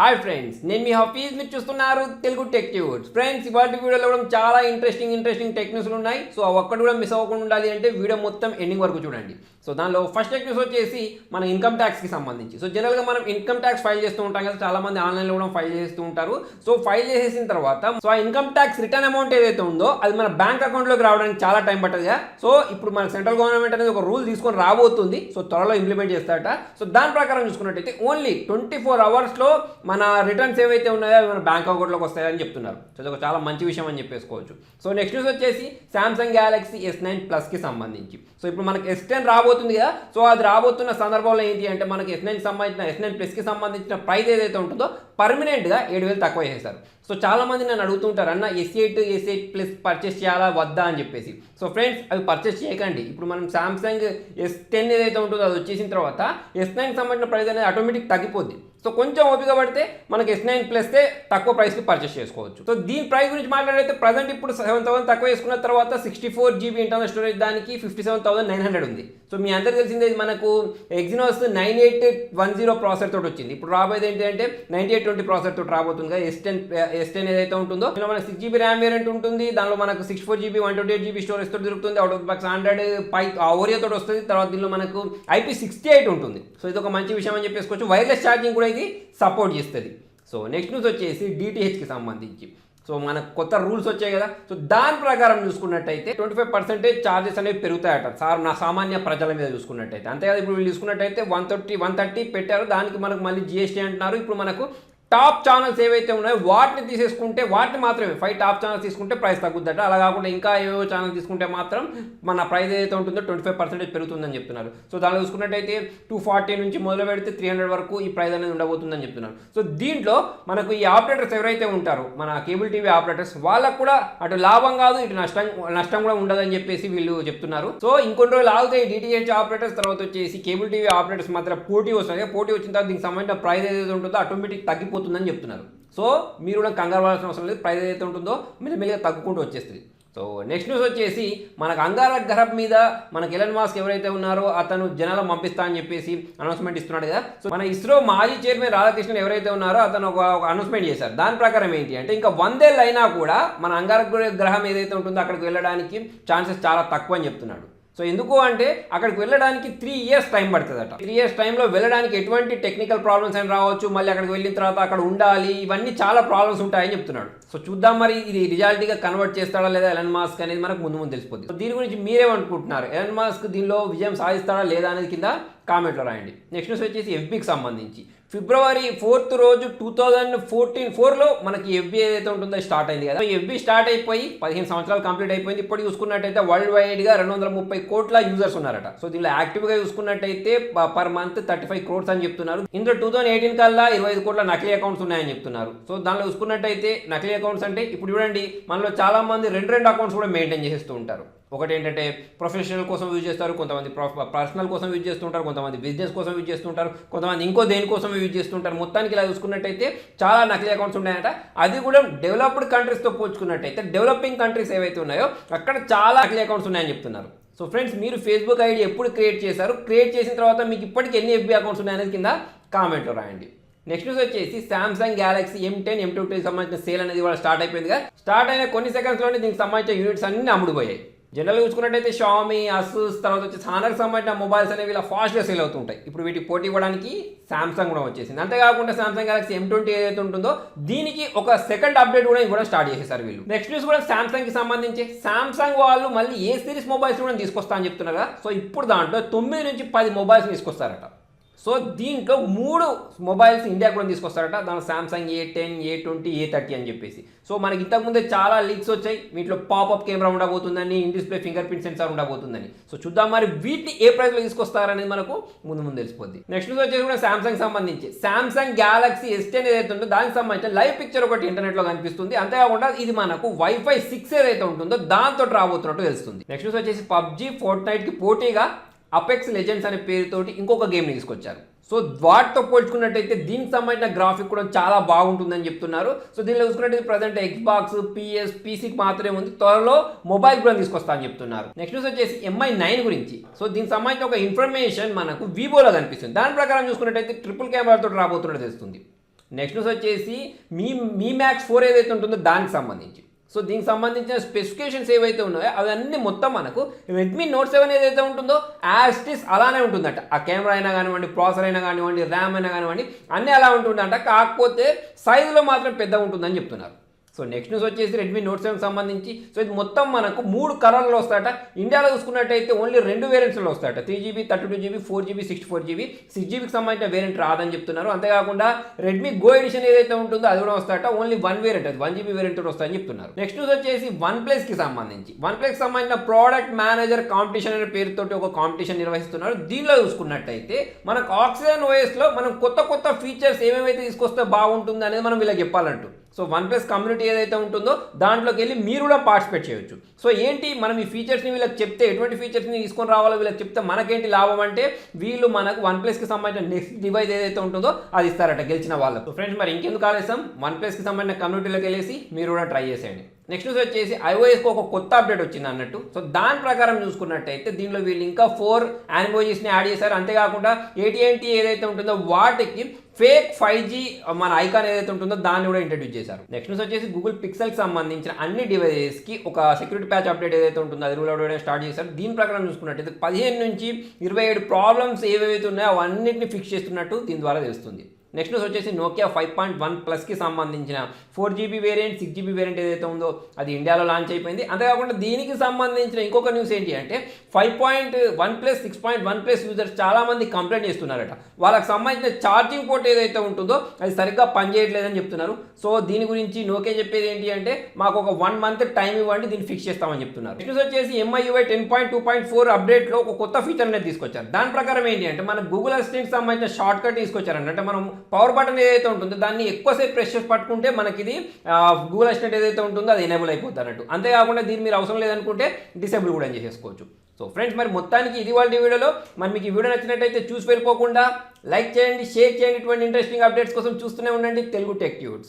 Hi friends, నేను మీ హఫీజ్. మీరు చూస్తున్నారు తెలుగు టెక్ ట్యూబ్స్. ఫ్రెండ్స్, ఇవాళ వీడియోలో కూడా చాలా ఇంట్రెస్టింగ్ టెక్ న్యూస్లు ఉన్నాయి. సో ఒక్కటి కూడా మిస్ అవ్వకుండా ఉండాలి అంటే వీడియో మొత్తం ఎండింగ్ వరకు చూడండి. సో దానిలో ఫస్ట్ టెక్ న్యూస్ వచ్చేసి మన ఇన్కమ్ ట్యాక్స్కి సంబంధించి. సో జనరల్గా మనం ఇన్కమ్ ట్యాక్స్ ఫైల్ చేస్తూ ఉంటాం కదా, చాలా మంది ఆన్లైన్లో కూడా ఫైల్ చేస్తూ ఉంటారు. సో ఫైల్ చేసేసిన తర్వాత సో ఆ ఇన్కమ్ ట్యాక్స్ రిటర్న్ అమౌంట్ ఏదైతే ఉందో అది మన బ్యాంక్ అకౌంట్లోకి రావడానికి చాలా టైం పట్టదుగా. సో ఇప్పుడు మన సెంట్రల్ గవర్నమెంట్ అనేది ఒక రూల్ తీసుకొని రాబోతుంది. సో త్వరలో ఇంప్లిమెంట్ చేస్తారట. సో దాని ప్రకారం చూసుకున్నట్టయితే ఓన్లీ 24 అవర్స్లో మన రిటర్న్స్ ఏవైతే ఉన్నాయో అవి మన బ్యాంక్ అకౌంట్లోకి వస్తాయని చెప్తున్నారు. సో ఇది ఒక చాలా మంచి విషయం అని చెప్పేసుకోవచ్చు. సో నెక్స్ట్ న్యూస్ వచ్చేసి సామ్సంగ్ గ్యాలక్సీ S9 ప్లస్కి సంబంధించి. సో ఇప్పుడు మనకి S10 రాబోతుంది కదా. సో అది రాబోతున్న సందర్భంలో ఏంటి అంటే మనకి S9 సంబంధించిన S9 ప్లస్కి సంబంధించిన ప్రైస్ ఏదైతే ఉంటుందో పర్మనెంట్గా 7,000 తక్కువ చేసేస్తారు. సో చాలామంది నన్ను అడుగుతుంటారు, అన్న S8 ప్లస్ పర్చేస్ చేయాలా వద్దా అని చెప్పేసి. సో ఫ్రెండ్స్, అవి పర్చేస్ చేయకండి. ఇప్పుడు మనం సామ్సంగ్ S10 ఏదైతే ఉంటుందో అది వచ్చేసిన తర్వాత S9 సంబంధించిన ప్రైస్ అనేది ఆటోమేటిక్ తగ్గిపోద్ది. సో కొంచెం ఓపిక పడితే మనకి S9 ప్లస్తే తక్కువ ప్రైస్కి పర్చేస్ చేసుకోవచ్చు. సో దీని ప్రైస్ గురించి మాట్లాడితే ప్రజెంట్ ఇప్పుడు 7,000 తక్కువ చేసుకున్న తర్వాత 64 GB ఇంటర్నల్ స్టోరేజ్ దానికి 57,900 ఉంది. సో మీ అందరికీ తెలిసిందే ఇది మనకు ఎగ్జినోస్ 9810 ప్రాసెసర్ తోటి వచ్చింది. ఇప్పుడు రాబోయేది ఏంటంటే 9820 ప్రాసెసర్ తోటి రాబోతుంది కదా. S10 ఏదైతే ఉంటుందో దీనిలో మనకు 6 GB ర్యామ్ వేరియంట్ ఉంటుంది. దానిలో మనకు 64 GB 128 GB స్టోరేజ్ తోటి దొరుకుతుంది. అవుట్ ఆఫ్ బాక్స్ 100 పై ఓరియో తోటి వస్తుంది. తర్వాత దీనిలో మనకు IP68 ఉంటుంది. సో ఇది ఒక మంచి విషయం అని చెప్పేసుకోవచ్చు. వైర్లెస్ ఛార్జింగ్ కూడా ఇది సపోర్ట్ చేస్తుంది. సో నెక్స్ట్ న్యూస్ వచ్చేసి DTHకి సంబంధించి. సో మనకు కొత్త రూల్స్ వచ్చాయి కదా. సో దాని ప్రకారం చూసుకున్నట్టయితే 25% ఛార్జెస్ అనేవి పెరుగుతాయట నా సామాన్య ప్రజల మీద చూసుకున్నట్టయితే. అంతేకాదు ఇప్పుడు వీళ్ళు చూసుకున్నట్టయితే 130 పెట్టారు. దానికి మనకు మళ్ళీ GST అంటున్నారు. ఇప్పుడు మనకు టాప్ ఛానల్స్ ఏవైతే ఉన్నాయో వాటిని తీసేసుకుంటే వాటిని మాత్రమే 5 టాప్ ఛానల్స్ తీసుకుంటే ప్రైస్ తగ్గుద్దట. అలా కాకుండా ఇంకా ఏవో ఛానల్ తీసుకుంటే మాత్రం మన ప్రైస్ ఏదైతే ఉంటుందో 25% పెరుగుతుందని చెప్తున్నారు. సో దానిలో చూసుకున్నట్టయితే 240 నుంచి మొదలు పెడితే 300 వరకు ఈ ప్రైస్ అనేది ఉండబోతుందని చెప్తున్నారు. సో దీంట్లో మనకు ఈ ఆపరేటర్స్ ఎవరైతే ఉంటారో మన కేబుల్ టీవీ ఆపరేటర్స్ వాళ్ళకు కూడా అటు లాభం కాదు ఇటు నష్టం కూడా ఉండదని చెప్పేసి వీళ్ళు చెప్తున్నారు. సో ఇంకొన్ని రోజులు ఆగితే ఈ DTH ఆపరేటర్స్ తర్వాత వచ్చేసి కేబుల్ టీవీ ఆపరేటర్స్ మాత్రం పోటీ వస్తుంది. పోటీ వచ్చిన తర్వాత దీనికి సంబంధించిన ప్రైస్ ఏదైతే ఉంటుందో ఆటోమేటిక్ తగ్గిపోతుందని చెప్తున్నారు. సో మీరు కూడా కంగారు పడాల్సిన అవసరం లేదు. ప్రైస్ ఏదైతే ఉంటుందో మెల్లమెల్లగా తగ్గుకుంటూ వచ్చేస్తుంది. సో నెక్స్ట్ న్యూస్ వచ్చేసి మనకు అంగారక గ్రహం మీద మనకు ఎలన్ మాస్క్ ఎవరైతే ఉన్నారో అతను జనాలను పంపిస్తా అని చెప్పేసి అనౌన్స్మెంట్ ఇస్తున్నాడు కదా. సో మన ఇస్రో మాజీ చైర్మన్ రాధాకృష్ణన్ ఎవరైతే ఉన్నారో అతను ఒక అనౌన్స్మెంట్ చేశారు. దాని ప్రకారం ఏంటి అంటే ఇంకా 100 ఏళ్ళు అయినా కూడా మన అంగారక గ్రహం ఏదైతే ఉంటుందో అక్కడికి వెళ్ళడానికి ఛాన్సెస్ చాలా తక్కువ అని చెప్తున్నాడు. సో ఎందుకు అంటే అక్కడికి వెళ్ళడానికి 3 years టైం పడుతుందట. 3 years టైంలో వెళ్ళడానికి ఎటువంటి టెక్నికల్ ప్రాబ్లమ్స్ అని రావచ్చు. మళ్ళీ అక్కడికి వెళ్ళిన తర్వాత అక్కడ ఉండాలి, ఇవన్నీ చాలా ప్రాబ్లమ్స్ ఉంటాయని చెప్తున్నాడు. సో చూద్దాం మరి ఇది రియాలిటీగా కన్వర్ట్ చేస్తాడా లేదా ఎలన్ మాస్క్ అనేది మనకు ముందు తెలిసిపోతుంది. సో దీని గురించి మీరేమనుకుంటున్నారు? ఎలన్ మాస్క్ దీనిలో విజయం సాధిస్తాడా లేదా అనేది కింద కామెంట్లో రాయండి. నెక్స్ట్ న్యూస్ వచ్చేసి FBకి సంబంధించి. February 4th రోజు 2014 మనకి FB ఏదైతే ఉంటుందో స్టార్ట్ అయింది కదా. FB స్టార్ట్ అయిపోయి 15 సంవత్సరాలు కంప్లీట్ అయిపోయింది. ఇప్పుడు చూసుకున్నట్టయితే వరల్డ్ వైడ్గా 230 కోట్ల యూజర్స్ ఉన్నారట. సో దీనిలో యాక్టివ్గా చూసుకున్నట్టయితే పర్ మంత్ 35 crores అని చెప్తున్నారు. ఇందులో 2018 కల్లా 25 కోట్ల నకిలీ అకౌంట్స్ ఉన్నాయని చెప్తున్నారు. సో దానిలో చూసుకున్నట్టయితే నకిలీ అకౌంట్స్ అంటే ఇప్పుడు చూడండి మనలో చాలా మంది రెండు అకౌంట్స్ కూడా మెయింటైన్ చేస్తూ ఉంటారు. ఒకటి ఏంటంటే ప్రొఫెషనల్ కోసం యూజ్ చేస్తారు, కొంతమంది పర్సనల్ కోసం యూజ్ చేస్తుంటారు, కొంతమంది బిజినెస్ కోసం యూజ్ చేస్తుంటారు, కొంతమంది ఇంకో దేనికోసం యూజ్ చేస్తుంటారు. మొత్తానికి ఇలా చూసుకున్నట్టయితే చాలా నకిలీ అకౌంట్స్ ఉన్నాయట. అది కూడా డెవలప్డ్ కంట్రీస్తో పోల్చుకున్నట్టయితే డెవలపింగ్ కంట్రీస్ ఏవైతే ఉన్నాయో అక్కడ చాలా నకిలీ అకౌంట్స్ ఉన్నాయని చెప్తున్నారు. సో ఫ్రెండ్స్, మీరు ఫేస్బుక్ ఐడి ఎప్పుడు క్రియేట్ చేశారు? క్రియేట్ చేసిన తర్వాత మీకు ఇప్పటికి ఎన్ని FB అకౌంట్స్ ఉన్నాయనేది కింద కామెంట్లో రాయండి. నెక్స్ట్ న్యూస్ వచ్చేసి సామ్సంగ్ గ్యాలక్సీ M10 M22 సంబంధించిన సేల్ అనేది వాళ్ళు స్టార్ట్ అయిపోయింది కదా. స్టార్ట్ అయిన కొన్ని సెకండ్స్లోనే దీనికి సంబంధించిన యూనిట్స్ అన్ని అమ్ముడుపోయాయి. జనరల్గా చూసుకున్నట్టయితే షామీ, అసూస్ తర్వాత వచ్చి హానర్కి సంబంధించిన మొబైల్స్ అనేవి ఇలా ఫాస్ట్గా సేల్ అవుతుంటాయి. ఇప్పుడు వీటికి పోటీ ఇవ్వడానికి సామ్సంగ్ కూడా వచ్చేసింది. అంతేకాకుండా సామ్సంగ్ గ్యాలక్సీ M20 ఏదైతే ఉంటుందో దీనికి ఒక సెకండ్ అప్డేట్ కూడా ఇవ్వడం స్టార్ట్ చేసేసారు వీళ్ళు. నెక్స్ట్ న్యూస్ కూడా సామ్సంగ్కి సంబంధించి. సామ్సంగ్ వాళ్ళు మళ్ళీ ఏ సిరీస్ మొబైల్స్ కూడా తీసుకొస్తా అని చెప్తున్నారు కదా. సో ఇప్పుడు దాంట్లో 9 నుంచి 10 మొబైల్స్ తీసుకొస్తారట. సో దీంట్లో 3 మొబైల్స్ ఇండియా కూడా తీసుకొస్తారట. దాంట్లో సామ్సంగ్ A10, A20, A30 అని చెప్పేసి. సో మనకి ఇంతకుముందే చాలా లీక్స్ వచ్చాయి. వీటిలో పాపప్ కెమెరా ఉండబోతుందని, in display fingerprint sensor ఉండబోతుందని. సో చూద్దాం మరి వీటిని ఏ ప్రైస్లో తీసుకొస్తారనేది మనకు ముందు తెలిసిపోద్ది. నెక్స్ట్ న్యూస్ వచ్చేసి కూడా సామ్సంగ్ సంబంధించి. సామ్సంగ్ గ్యాలక్సీ S10 ఏదైతే ఉంటుందో దానికి సంబంధించిన లైవ్ పిక్చర్ ఒకటి ఇంటర్నెట్లో కనిపిస్తుంది. అంతేకాకుండా ఇది మనకు Wi-Fi 6 ఏదైతే ఉంటుందో దాంతో రాబోతున్నట్టు తెలుస్తుంది. నెక్స్ట్ న్యూస్ వచ్చేసి PUBG, Fortniteకి పోటీగా అపెక్స్ లెజెండ్స్ అనే పేరుతోటి ఇంకొక గేమ్ని తీసుకొచ్చారు. సో వాటితో పోల్చుకున్నట్టయితే దీనికి సంబంధించిన గ్రాఫిక్ కూడా చాలా బాగుంటుందని చెప్తున్నారు. సో దీనిలో చూసుకున్నట్టయితే ప్రజెంట్ Xbox, PS, PCకి మాత్రమే ఉంది. త్వరలో మొబైల్ కూడా తీసుకొస్తా అని చెప్తున్నారు. నెక్స్ట్ న్యూస్ వచ్చేసి MI9 గురించి. సో దీనికి సంబంధించిన ఒక ఇన్ఫర్మేషన్ మనకు వివోలో కనిపిస్తుంది. దాని ప్రకారం చూసుకున్నట్టయితే ట్రిపుల్ కెమెరాతో రాబోతున్నట్టు తెలుస్తుంది. నెక్స్ట్ న్యూస్ వచ్చేసి మీ మ్యాక్స్ 4 ఏదైతే ఉంటుందో దానికి సంబంధించి. సో దీనికి సంబంధించిన స్పెసిఫికేషన్స్ ఏవైతే ఉన్నాయో అవన్నీ మొత్తం మనకు రెడ్మీ నోట్ 7 ఏదైతే ఉంటుందో యాస్టిస్ అలానే ఉంటుందట. ఆ కెమెరా అయినా కానివ్వండి, ప్రాసెసర్ అయినా కానివ్వండి, ర్యామ్ అయినా కానివ్వండి, అన్నీ అలా ఉంటుందంట. కాకపోతే సైజులో మాత్రం పెద్దగా ఉంటుందని చెప్తున్నారు. సో నెక్స్ట్ న్యూస్ వచ్చేసి రెడ్మీ నోట్ 7 సంబంధించి. సో ఇది మొత్తం మనకు 3 కలర్లో వస్తాయట. ఇండియాలో చూసుకున్నట్టయితే only 2 వేరియంట్స్లో వస్తాయట, 3GB 32GB 4GB 64GB. 6GBకి సంబంధించిన వేరియంట్ రాదని చెప్తున్నారు. అంతేకాకుండా రెడ్మీ గో ఎడిషన్ ఏదైతే ఉంటుందో అది కూడా వస్తాయట, ఓన్లీ 1 వేరియంట్, అది 1GB వేరియంట్ వస్తాయని చెప్తున్నారు. నెక్స్ట్ న్యూస్ వచ్చేసి వన్ ప్లస్కి సంబంధించిన ప్రోడక్ట్ మేనేజర్ కాంపిటీషన్ అనే పేరుతోటి ఒక కాంపిటీషన్ నిర్వహిస్తున్నారు. దీనిలో చూసుకున్నట్టయితే మనకు ఆక్సిజన్ ఓఎస్లో మనం కొత్త ఫీచర్స్ ఏమేమైతే తీసుకొస్తే బాగుంటుంది అనేది మనం వీళ్ళకి చెప్పాలంటూ. సో వన్ ప్లస్ కమ్యూనిటీ ఏదైతే ఉంటుందో దాంట్లోకి వెళ్ళి మీరు కూడా పార్టిసిపేట్ చేయొచ్చు. సో ఏంటి మనం ఈ ఫీచర్స్ని వీళ్ళకి చెప్తే, ఎటువంటి ఫీచర్స్ని తీసుకొని రావాలో వీళ్ళకి చెప్తే మనకేంటి లాభం అంటే వీళ్ళు మనకు వన్ ప్లస్కి సంబంధించిన నెక్స్ట్ డివైస్ ఏదైతే ఉంటుందో అది ఇస్తారట గెలిచిన వాళ్ళకు. సో ఫ్రెండ్స్ మరి ఇంకెందుకు ఆలస్యం, వన్ ప్లస్కి సంబంధించిన కమ్యూనిటీలోకి వెళ్ళేసి మీరు కూడా ట్రై చేసేయండి. నెక్స్ట్ న్యూస్ వచ్చేసి iOSకి ఒక కొత్త అప్డేట్ వచ్చింది అన్నట్టు. సో దాని ప్రకారం చూసుకున్నట్టయితే దీనిలో వీళ్ళు ఇంకా 4 యానిమోజీస్ని యాడ్ చేశారు. అంతేకాకుండా AT&T ఏదైతే ఉంటుందో వాటికి ఫేక్ 5G మన ఐకాన్ ఏదైతే ఉంటుందో దాన్ని కూడా ఇంట్రడ్యూస్ చేశారు. నెక్స్ట్ న్యూస్ వచ్చేసి గూగుల్ పిక్సెల్కి సంబంధించిన అన్ని డివైజెస్కి ఒక సెక్యూరిటీ ప్యాచ్ అప్డేట్ ఏదైతే ఉంటుందో అది కూడా స్టార్ట్ చేశారు. దీని ప్రకారం చూసుకున్నట్టయితే 15 నుంచి 27 ప్రాబ్లమ్స్ ఏవైతే ఉన్నాయో అవన్నింటినీ ఫిక్స్ చేస్తున్నట్టు దీని ద్వారా తెలుస్తుంది. నెక్స్ట్ న్యూస్ వచ్చేసి నోకియా 5.1 ప్లస్కి సంబంధించిన 4GB వేరియంట్, 6GB వేరియంట్ ఏదైతే ఉందో అది ఇండియాలో లాంచ్ అయిపోయింది. అంతేకాకుండా దీనికి సంబంధించిన ఇంకొక న్యూస్ ఏంటి అంటే 5.1 ప్లస్ 6.1 ప్లస్ యూజర్స్ చాలామంది కంప్లైంట్ చేస్తున్నారట. వాళ్ళకి సంబంధించిన ఛార్జింగ్ పోర్ట్ ఏదైతే ఉంటుందో అది సరిగ్గా పనిచేయట్లేదని చెప్తున్నారు. సో దీని గురించి నోకియా చెప్పేది ఏంటి అంటే మాకు ఒక 1 మంత్ టైం ఇవ్వండి, దీన్ని ఫిక్స్ చేస్తామని చెప్తున్నారు. నెక్స్ట్ న్యూస్ వచ్చేసి MIUI 10.2.4 అప్డేట్లో ఒక కొత్త ఫీచర్ అనేది తీసుకొచ్చారు. దాని ప్రకారం ఏంటి అంటే మన గూగుల్ అసిస్టెంట్కి సంబంధించిన షార్ట్ కట్ తీసుకొచ్చారండి. అంటే మనం పవర్ బటన్ ఏదైతే ఉంటుందో దాన్ని ఎక్కువసేపు ప్రెస్ చేసి పట్టుకుంటే మనకి ఇది గూగుల్ అసిస్టెంట్ ఏదైతే ఉంటుందో అది ఎనేబుల్ అయిపోతుంది అన్నట్టు. అంతేకాకుండా దీన్ని మీరు అవసరం లేదనుకుంటే డిసేబుల్ కూడా చేసేసుకోవచ్చు. సో ఫ్రెండ్స్ మరి మొత్తానికి ఇది వాళ్ళ వీడియోలో. మరి మీకు ఈ వీడియో నచ్చినట్టయితే చూసి వెళ్ళిపోకుండా లైక్ చేయండి, షేర్ చేయండి. ఇటువంటి ఇంట్రెస్టింగ్ అప్డేట్స్ కోసం చూస్తూనే ఉండండి తెలుగు టెక్ ట్యూట్స్.